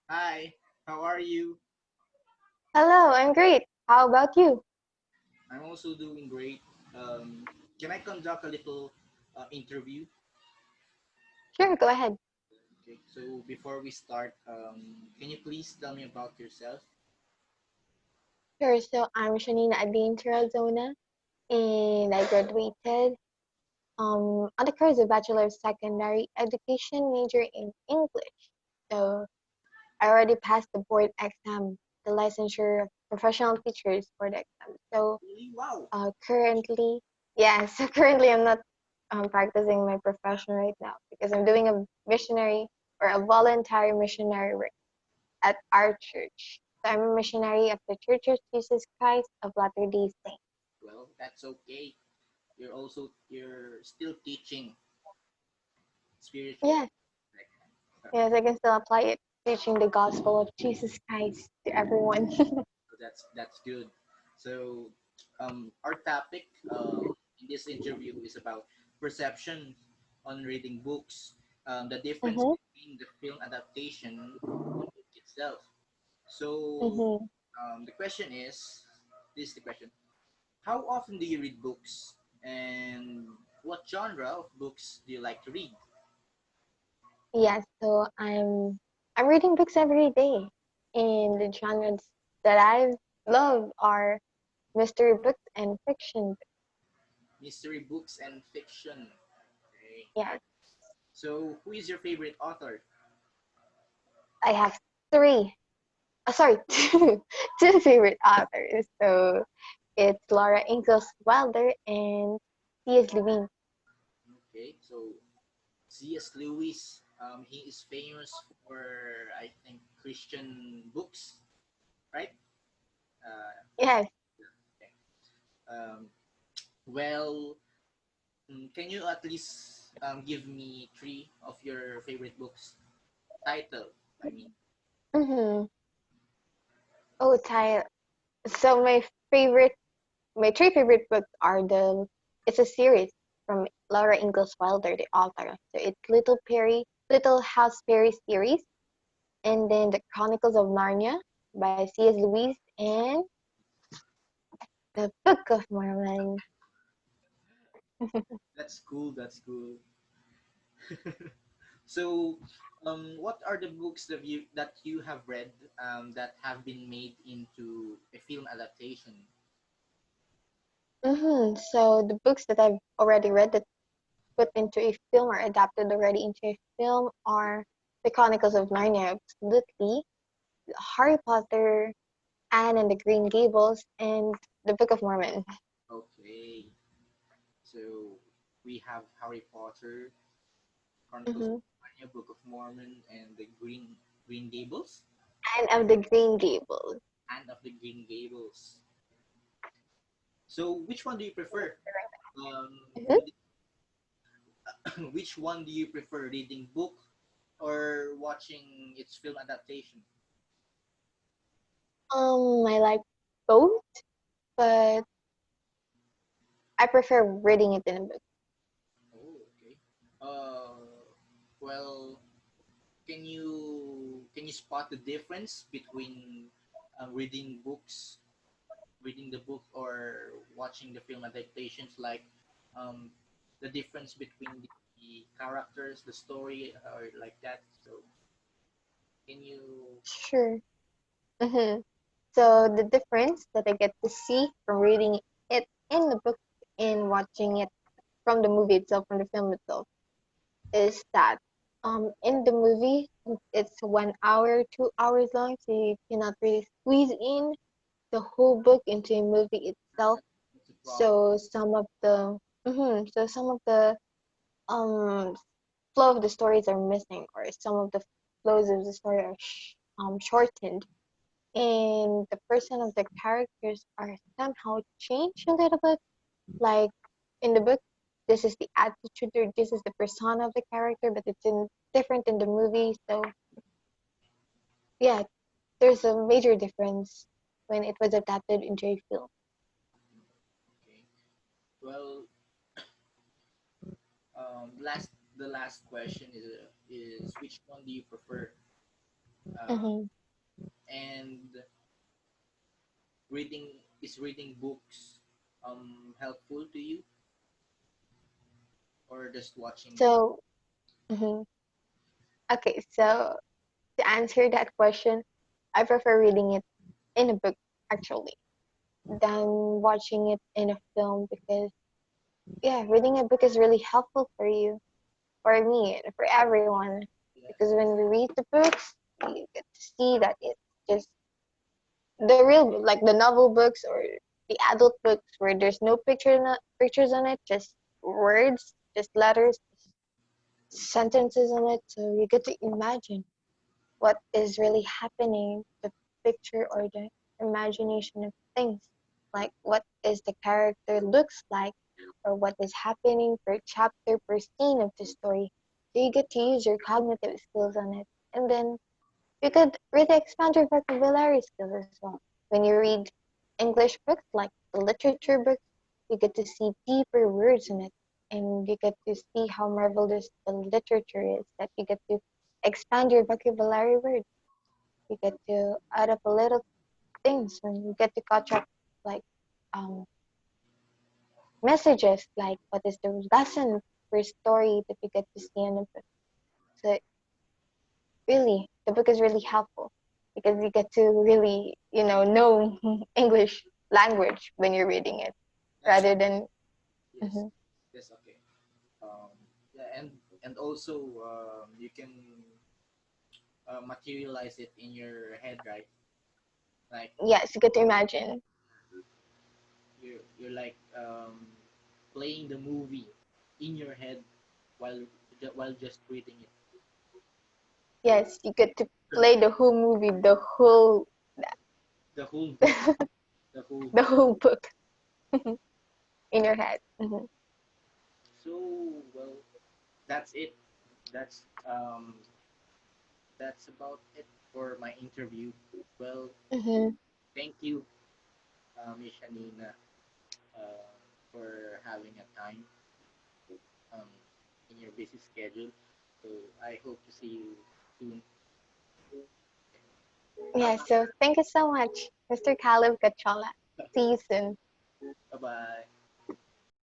Hi, how are you? Hello, I'm great. How about you? I'm also doing great. Um, can I conduct a little interview? Sure, go ahead. Okay, so before we start, can you please tell me about yourself? Sure, so I'm Shanina Adine Tirazona, and I graduated on the course of Bachelor of Secondary Education major in English. So I already passed the board exam, the licensure of professional teachers for the exam. So Really? Wow. currently, yeah, so currently I'm not practicing my profession right now because I'm doing a missionary or a voluntary missionary work at our church. So I'm a missionary of the Church of Jesus Christ of Latter-day Saints. Well, that's okay. You're still teaching spiritual. Yes, yes, I can still apply it, preaching the gospel of Jesus Christ to everyone. That's good. So, our topic in this interview is about perception on reading books, the difference Mm-hmm, between the film adaptation and the book itself. So, mm-hmm. the question is, this is the question: how often do you read books, and what genre of books do you like to read? Yes, so I'm reading books every day, and the genres that I love are mystery books and fiction books. Mystery books and fiction. Okay. Yes, So, who is your favorite author? I have three. Sorry, two favorite authors. So it's Laura Ingalls Wilder and C.S. Lewis. Okay, so C.S. Lewis. He is famous for, I think, Christian books, right? Uh, Yes. okay. Um, well, can you at least give me three of your favorite books? Title, I mean. Mm-hmm. Oh, Ty. So my three favorite books are it's a series from Laura Ingalls Wilder, the author. So it's Little House Perry series, and then the Chronicles of Narnia by C.S. Lewis, and the Book of Mormon. That's cool. That's cool. So, what are the books that you have read that have been made into a film adaptation? So the books that I've already read that put into a film or adapted already into a film are The Chronicles of Narnia, absolutely, Harry Potter, Anne and the Green Gables, and The Book of Mormon. Okay, so we have Harry Potter, Chronicles of Mm-hmm. Narnia, Book of Mormon, and the Green Gables, Anne of the Green Gables. and of the Green Gables. So, which one do you prefer? Mhm. Which one do you prefer, reading book or watching its film adaptation? I like both, but I prefer reading it in a book. Oh, okay. Well, can you spot the difference between reading the book or watching the film adaptations, like um, the difference between the characters, the story, or like that? So, can you? Sure. hmm So the difference that I get to see from reading it in the book and watching it from the movie itself, from the film itself, is that in the movie it's 1 hour, 2 hours long, so you cannot really squeeze in the whole book into a movie itself. That's a problem. So some of the um flow of the stories are missing, or some of the flows of the story are shortened, and the person of the characters are somehow changed a little bit. Like in the book, this is the attitude or this is the persona of the character, but it's different in the movie. So yeah, there's a major difference when it was adapted into a film. Okay. Well, last the last question is which one do you prefer? Uh, Mm-hmm. and reading books helpful to you, or just watching them? So, mhm. Okay, so to answer that question, I prefer reading it in a book actually than watching it in a film because yeah, reading a book is really helpful for you, for me, and for everyone. Because Yes. when we read the books, you get to see that it's just the real book, like the novel books or the adult books where there's no pictures on it, just words, just letters, sentences on it. So you get to imagine what is really happening, the picture or the imagination of things, like what is the character looks like, or what is happening per chapter, per scene of the story. So you get to use your cognitive skills on it. And then you could really expand your vocabulary skills as well. When you read English books, like the literature books, you get to see deeper words in it. And you get to see how marvelous the literature is, that you get to expand your vocabulary words. You get to add up a little things when you get to catch up, like um, messages, like what is the lesson per story that you get to see in the book. So really, the book is really helpful because you get to really, know English language when you're reading it Yeah. rather than. Yes. Mhm. Yes. Okay. Um, yeah, and also you can materialize it in your head, right? Like Yes, you get to imagine. you're like playing the movie in your head while while just reading it. Yes, you get to play the whole movie, the whole The whole book, the whole the book. whole book in your head. Hmm. So well, that's it. That's that's about it for my interview. Well, Hmm. thank you, Miss Shanina, uh, for having a time um, in your busy schedule. So I hope to see you soon. Bye Yeah, bye. so thank you so much, Mr. Caleb Gachola. See you soon. Bye bye.